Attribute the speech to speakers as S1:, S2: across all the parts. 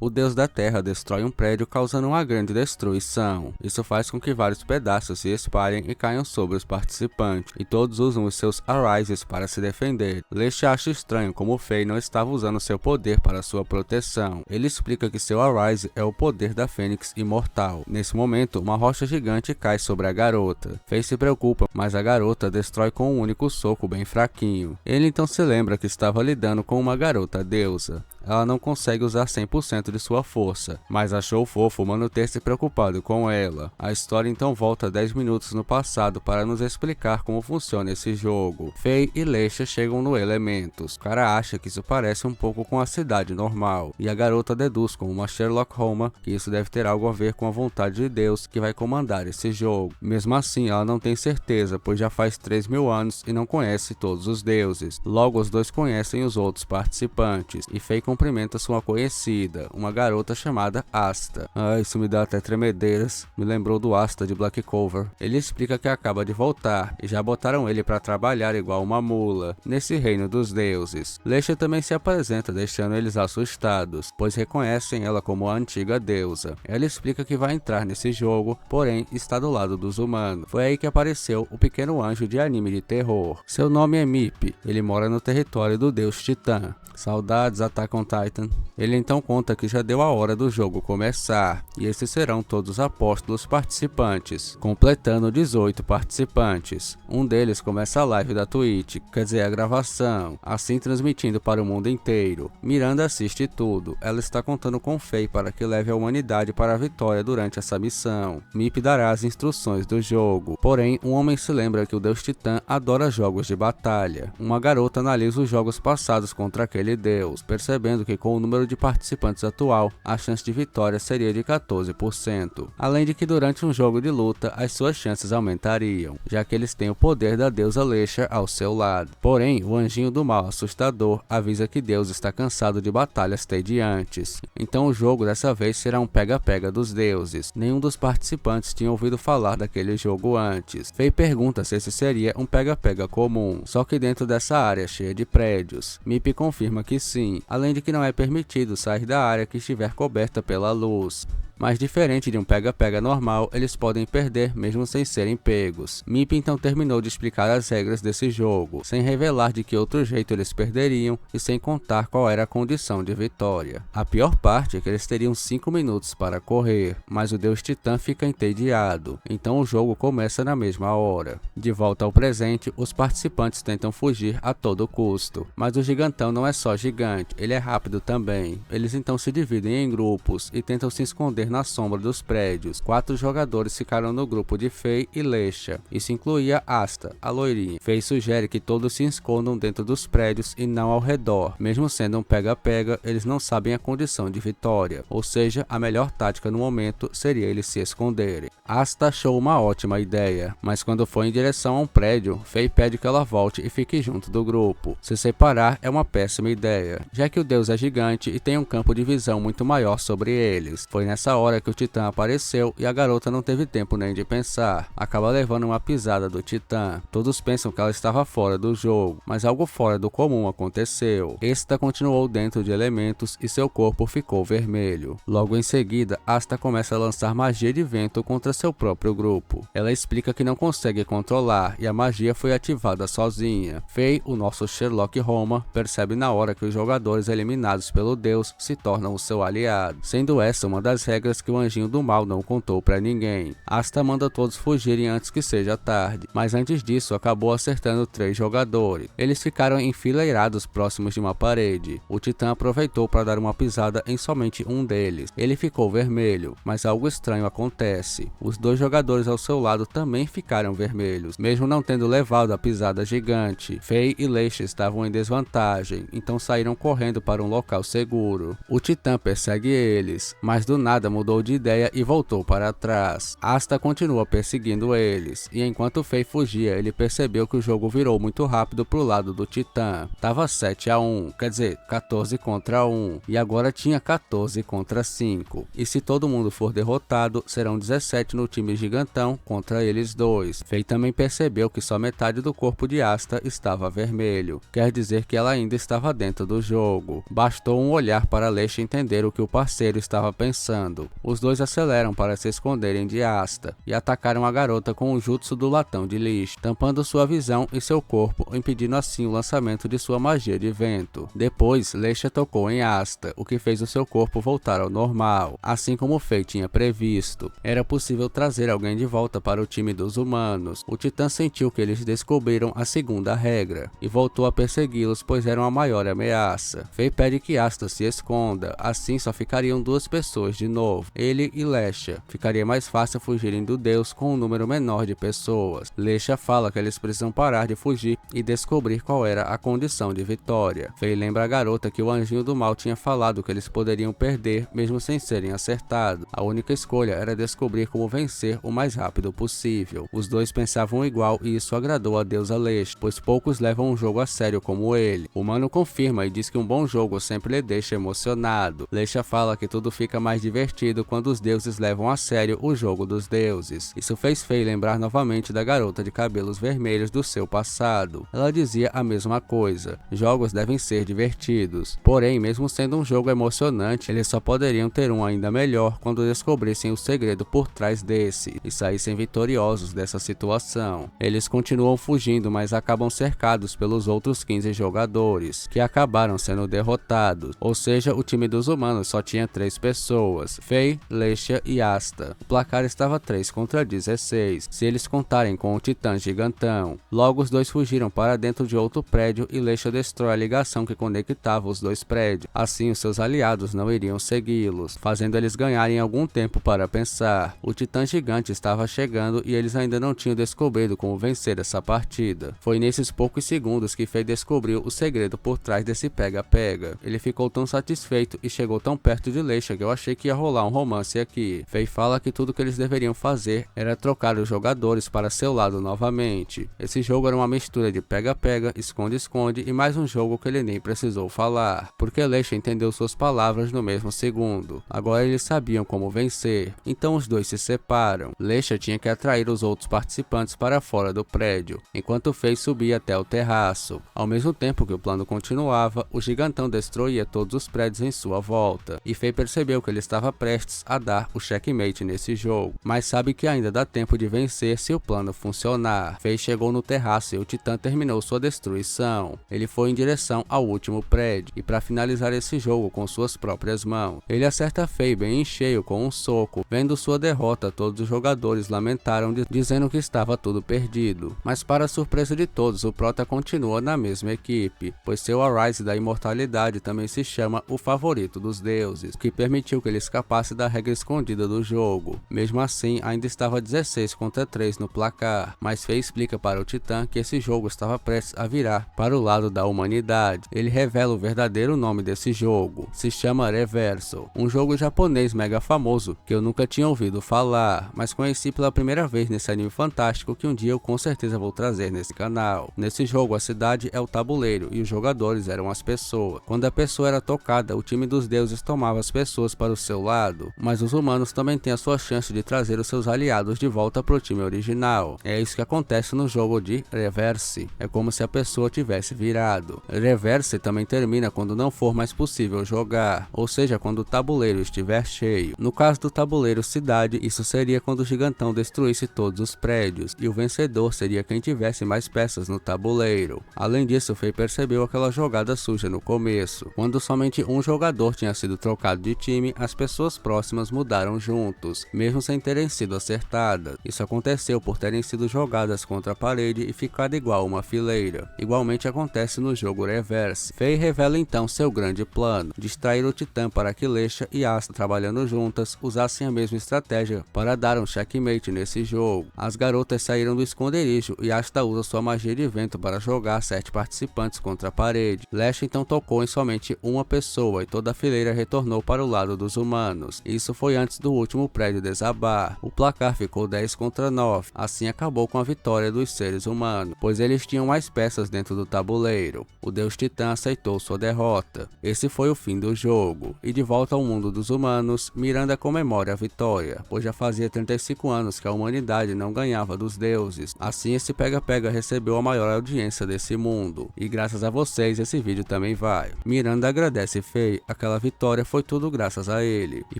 S1: o deus da terra destrói um prédio causando uma grande destruição. Isso faz com que vários pedaços se espalhem e caiam sobre os participantes, e todos usam os seus Arises para se defender. Lesha acha estranho como Faye não estava usando seu poder para sua proteção. Ele explica que seu Arise é o poder da Fênix imortal. Nesse momento, uma rocha gigante cai sobre a garota. Faye se preocupa, mas a garota destrói com um único soco bem fraquinho. Ele então se lembra que estava lidando com uma garota deusa. Ela não consegue usar 100% de sua força, mas achou fofo o Mano ter se preocupado com ela. A história então volta 10 minutos no passado para nos explicar como funciona esse jogo. Faye e Lesha chegam no Elementos. O cara acha que isso parece um pouco com a cidade normal, e a garota deduz como uma Sherlock Holmes que isso deve ter algo a ver com a vontade de Deus que vai comandar esse jogo. Mesmo assim, ela não tem certeza, pois já faz 3.000 anos e não conhece todos os deuses. Logo, os dois conhecem os outros participantes, e Faye cumprimenta sua conhecida, uma garota chamada Asta. Isso me dá até tremedeiras, me lembrou do Asta de Black Clover. Ele explica que acaba de voltar, e já botaram ele para trabalhar igual uma mula, nesse reino dos deuses. Lesha também se apresenta, deixando eles assustados, pois reconhecem ela como a antiga deusa. Ela explica que vai entrar nesse jogo, porém está do lado dos humanos. Foi aí que apareceu o pequeno anjo de anime de terror. Seu nome é Mip, ele mora no território do deus Titã. Saudades, Attack on Titan. Ele então conta que já deu a hora do jogo começar, e esses serão todos os apóstolos participantes, completando 18 participantes. Um deles começa a live da Twitch, quer dizer, a gravação, assim transmitindo para o mundo inteiro. Miranda assiste tudo, ela está contando com Faye para que leve a humanidade para a vitória durante essa missão. Mip dará as instruções do jogo, porém, um homem se lembra que o deus Titã adora jogos de batalha. Uma garota analisa os jogos passados contra aquele deus, percebendo que com o número de participantes atual, a chance de vitória seria de 14%. Além de que durante um jogo de luta, as suas chances aumentariam, já que eles têm o poder da deusa Lesha ao seu lado. Porém, o anjinho do mal assustador avisa que Deus está cansado de batalhas tediantes. Então o jogo dessa vez será um pega-pega dos deuses. Nenhum dos participantes tinha ouvido falar daquele jogo antes. Faye pergunta se esse seria um pega-pega comum, só que dentro dessa área cheia de prédios. Mip confirma que sim, além de que não é permitido sair da área que estiver coberta pela luz. Mas diferente de um pega-pega normal, eles podem perder mesmo sem serem pegos. Mip então terminou de explicar as regras desse jogo, sem revelar de que outro jeito eles perderiam e sem contar qual era a condição de vitória. A pior parte é que eles teriam 5 minutos para correr, mas o deus Titã fica entediado, então o jogo começa na mesma hora. De volta ao presente, os participantes tentam fugir a todo custo, mas o gigantão não é só gigante, ele é rápido também. Eles então se dividem em grupos e tentam se esconder na sombra dos prédios. 4 jogadores ficaram no grupo de Faye e Lesha. Isso incluía Asta, a loirinha. Faye sugere que todos se escondam dentro dos prédios e não ao redor. Mesmo sendo um pega-pega, eles não sabem a condição de vitória, ou seja, a melhor tática no momento seria eles se esconderem. Asta achou uma ótima ideia, mas quando foi em direção a um prédio, Faye pede que ela volte e fique junto do grupo. Se separar é uma péssima ideia, já que o deus é gigante e tem um campo de visão muito maior sobre eles. Foi nessa hora que o Titã apareceu e a garota não teve tempo nem de pensar. Acaba levando uma pisada do Titã. Todos pensam que ela estava fora do jogo, mas algo fora do comum aconteceu. Esta continuou dentro de Elementos e seu corpo ficou vermelho. Logo em seguida, Asta começa a lançar magia de vento contra seu próprio grupo. Ela explica que não consegue controlar e a magia foi ativada sozinha. Faye, o nosso Sherlock Holmes, percebe na hora que os jogadores eliminados pelo deus se tornam o seu aliado, sendo essa uma das regras que o anjinho do mal não contou pra ninguém. Asta manda todos fugirem antes que seja tarde, mas antes disso acabou acertando 3 jogadores. Eles ficaram enfileirados próximos de uma parede. O Titã aproveitou para dar uma pisada em somente um deles. Ele ficou vermelho, mas algo estranho acontece. Os 2 jogadores ao seu lado também ficaram vermelhos, mesmo não tendo levado a pisada gigante. Faye e Lesha estavam em desvantagem, então saíram correndo para um local seguro. O Titã persegue eles, mas do nada mudou de ideia e voltou para trás. Asta continua perseguindo eles, e enquanto Fei fugia, ele percebeu que o jogo virou muito rápido pro lado do Titã. Tava 7-1, quer dizer, 14 contra 1, e agora tinha 14 contra 5. E se todo mundo for derrotado, serão 17 no time gigantão contra eles dois. Fei também percebeu que só metade do corpo de Asta estava vermelho, quer dizer que ela ainda estava dentro do jogo. Bastou um olhar para Lesha entender o que o parceiro estava pensando. Os dois aceleram para se esconderem de Asta e atacaram a garota com o jutsu do latão de lixo, tampando sua visão e seu corpo, impedindo assim o lançamento de sua magia de vento. Depois, Lesha tocou em Asta, o que fez o seu corpo voltar ao normal, assim como Fei tinha previsto. Era possível trazer alguém de volta para o time dos humanos. O Titã sentiu que eles descobriram a segunda regra e voltou a persegui-los, pois eram a maior ameaça. Fei pede que Asta se esconda, assim só ficariam duas pessoas de novo, ele e Lesha. Ficaria mais fácil fugirem do deus com um número menor de pessoas. Lesha fala que eles precisam parar de fugir e descobrir qual era a condição de vitória. Fei lembra a garota que o anjinho do mal tinha falado que eles poderiam perder mesmo sem serem acertados. A única escolha era descobrir como vencer o mais rápido possível. Os dois pensavam igual e isso agradou a deusa Lesha, pois poucos levam um jogo a sério como ele. O humano confirma e diz que um bom jogo sempre lhe deixa emocionado. Lesha fala que tudo fica mais divertido quando os deuses levam a sério o jogo dos deuses. Isso fez Fei lembrar novamente da garota de cabelos vermelhos do seu passado. Ela dizia a mesma coisa: jogos devem ser divertidos. Porém, mesmo sendo um jogo emocionante, eles só poderiam ter um ainda melhor quando descobrissem o segredo por trás desse e saíssem vitoriosos dessa situação. Eles continuam fugindo, mas acabam cercados pelos outros 15 jogadores, que acabaram sendo derrotados. Ou seja, o time dos humanos só tinha 3 pessoas: Fei, Lesha e Asta. O placar estava 3 contra 16, se eles contarem com o Titã gigantão. Logo, os dois fugiram para dentro de outro prédio e Lesha destrói a ligação que conectava os dois prédios. Assim, os seus aliados não iriam segui-los, fazendo eles ganharem algum tempo para pensar. O Titã gigante estava chegando e eles ainda não tinham descobrido como vencer essa partida. Foi nesses poucos segundos que Fei descobriu o segredo por trás desse pega-pega. Ele ficou tão satisfeito e chegou tão perto de Lesha que eu achei que ia rolar um romance aqui. Fei fala que tudo que eles deveriam fazer era trocar os jogadores para seu lado novamente. Esse jogo era uma mistura de pega-pega, esconde-esconde e mais um jogo que ele nem precisou falar, porque Lesha entendeu suas palavras no mesmo segundo. Agora eles sabiam como vencer, então os dois se separam. Lesha tinha que atrair os outros participantes para fora do prédio, enquanto Fei subia até o terraço. Ao mesmo tempo que o plano continuava, o gigantão destruía todos os prédios em sua volta, e Fei percebeu que ele estava prestes a dar o checkmate nesse jogo, mas sabe que ainda dá tempo de vencer se o plano funcionar. Fei chegou no terraço e o Titã terminou sua destruição. Ele foi em direção ao último prédio, e para finalizar esse jogo com suas próprias mãos, ele acerta Fei bem em cheio com um soco. Vendo sua derrota, todos os jogadores lamentaram, dizendo que estava tudo perdido. Mas para a surpresa de todos, o Prota continua na mesma equipe, pois seu Arise da imortalidade também se chama o favorito dos deuses, o que permitiu que ele escapasse da regra escondida do jogo. Mesmo assim, ainda estava 16 contra 3 no placar, mas Fei explica para o Titã que esse jogo estava prestes a virar para o lado da humanidade. Ele revela o verdadeiro nome desse jogo: se chama Reverso, um jogo japonês mega famoso que eu nunca tinha ouvido falar, mas conheci pela primeira vez nesse anime fantástico que um dia eu com certeza vou trazer nesse canal. Nesse jogo, a cidade é o tabuleiro e os jogadores eram as pessoas. Quando a pessoa era tocada, o time dos deuses tomava as pessoas para o seu lado, mas os humanos também têm a sua chance de trazer os seus aliados de volta para o time original. É isso que acontece no jogo de Reverse, é como se a pessoa tivesse virado. Reverse também termina quando não for mais possível jogar, ou seja, quando o tabuleiro estiver cheio. No caso do tabuleiro cidade, isso seria quando o gigantão destruísse todos os prédios, e o vencedor seria quem tivesse mais peças no tabuleiro. Além disso, Fei percebeu aquela jogada suja no começo. Quando somente um jogador tinha sido trocado de time, as pessoas próximas mudaram juntos, mesmo sem terem sido acertadas. Isso aconteceu por terem sido jogadas contra a parede e ficado igual uma fileira. Igualmente acontece no jogo Reverse. Fei revela então seu grande plano: distrair o Titã para que Lesha e Asta, trabalhando juntas, usassem a mesma estratégia para dar um checkmate nesse jogo. As garotas saíram do esconderijo e Asta usa sua magia de vento para jogar 7 participantes contra a parede. Lesha então tocou em somente uma pessoa e toda a fileira retornou para o lado dos humanos. humanos. Isso foi antes do último prédio desabar. O placar ficou 10 contra 9. Assim acabou com a vitória dos seres humanos, pois eles tinham mais peças dentro do tabuleiro. O Deus Titã aceitou sua derrota. Esse foi o fim do jogo. E de volta ao mundo dos humanos, Miranda comemora a vitória, pois já fazia 35 anos que a humanidade não ganhava dos deuses. Assim esse pega-pega recebeu a maior audiência desse mundo. E graças a vocês esse vídeo também vai. Miranda agradece Faye, aquela vitória foi tudo graças a ele. E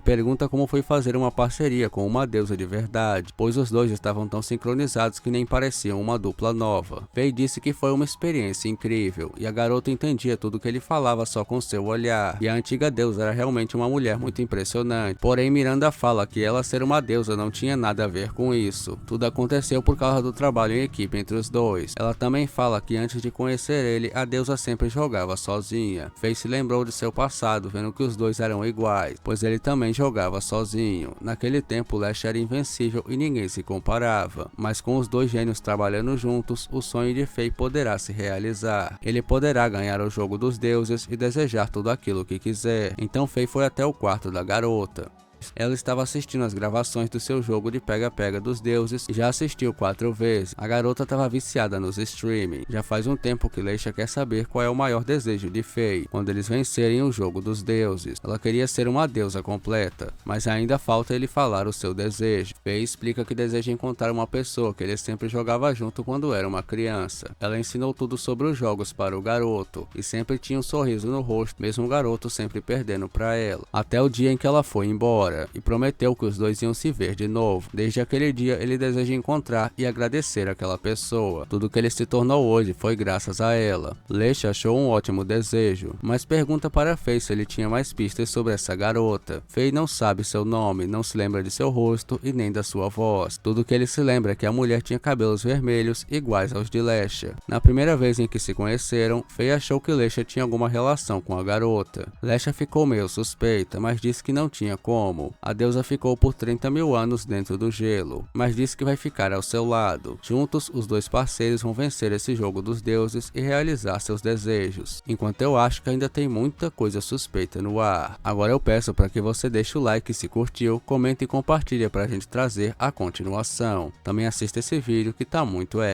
S1: pergunta como foi fazer uma parceria com uma deusa de verdade, pois os dois estavam tão sincronizados que nem pareciam uma dupla nova. Faye disse que foi uma experiência incrível, e a garota entendia tudo que ele falava só com seu olhar. E a antiga deusa era realmente uma mulher muito impressionante. Porém Miranda fala que ela ser uma deusa não tinha nada a ver com isso. Tudo aconteceu por causa do trabalho em equipe entre os dois. Ela também fala que antes de conhecer ele, a deusa sempre jogava sozinha. Faye se lembrou de seu passado, vendo que os dois eram iguais, pois ele também jogava sozinho. Naquele tempo, Lash era invencível e ninguém se comparava. Mas com os dois gênios trabalhando juntos, o sonho de Faye poderá se realizar. Ele poderá ganhar o jogo dos deuses e desejar tudo aquilo que quiser. Então Faye foi até o quarto da garota. Ela estava assistindo as gravações do seu jogo de pega-pega dos deuses e já assistiu 4 vezes. A garota estava viciada nos streaming. Já faz um tempo que Leisha quer saber qual é o maior desejo de Faye quando eles vencerem o jogo dos deuses. Ela queria ser uma deusa completa, mas ainda falta ele falar o seu desejo. Faye explica que deseja encontrar uma pessoa que ele sempre jogava junto quando era uma criança. Ela ensinou tudo sobre os jogos para o garoto e sempre tinha um sorriso no rosto, mesmo o garoto sempre perdendo para ela. Até o dia em que ela foi embora. E prometeu que os dois iam se ver de novo. Desde aquele dia ele deseja encontrar e agradecer aquela pessoa. Tudo que ele se tornou hoje foi graças a ela. Leisha achou um ótimo desejo, mas pergunta para Faye se ele tinha mais pistas sobre essa garota. Faye não sabe seu nome, não se lembra de seu rosto e nem da sua voz. Tudo que ele se lembra é que a mulher tinha cabelos vermelhos iguais aos de Leisha. Na primeira vez em que se conheceram, Faye achou que Leisha tinha alguma relação com a garota. Leisha ficou meio suspeita, mas disse que não tinha como. A deusa ficou por 30 mil anos dentro do gelo, mas disse que vai ficar ao seu lado. Juntos, os dois parceiros vão vencer esse jogo dos deuses e realizar seus desejos. Enquanto eu acho que ainda tem muita coisa suspeita no ar. Agora eu peço para que você deixe o like se curtiu, comente e compartilhe para a gente trazer a continuação. Também assista esse vídeo que tá muito épico.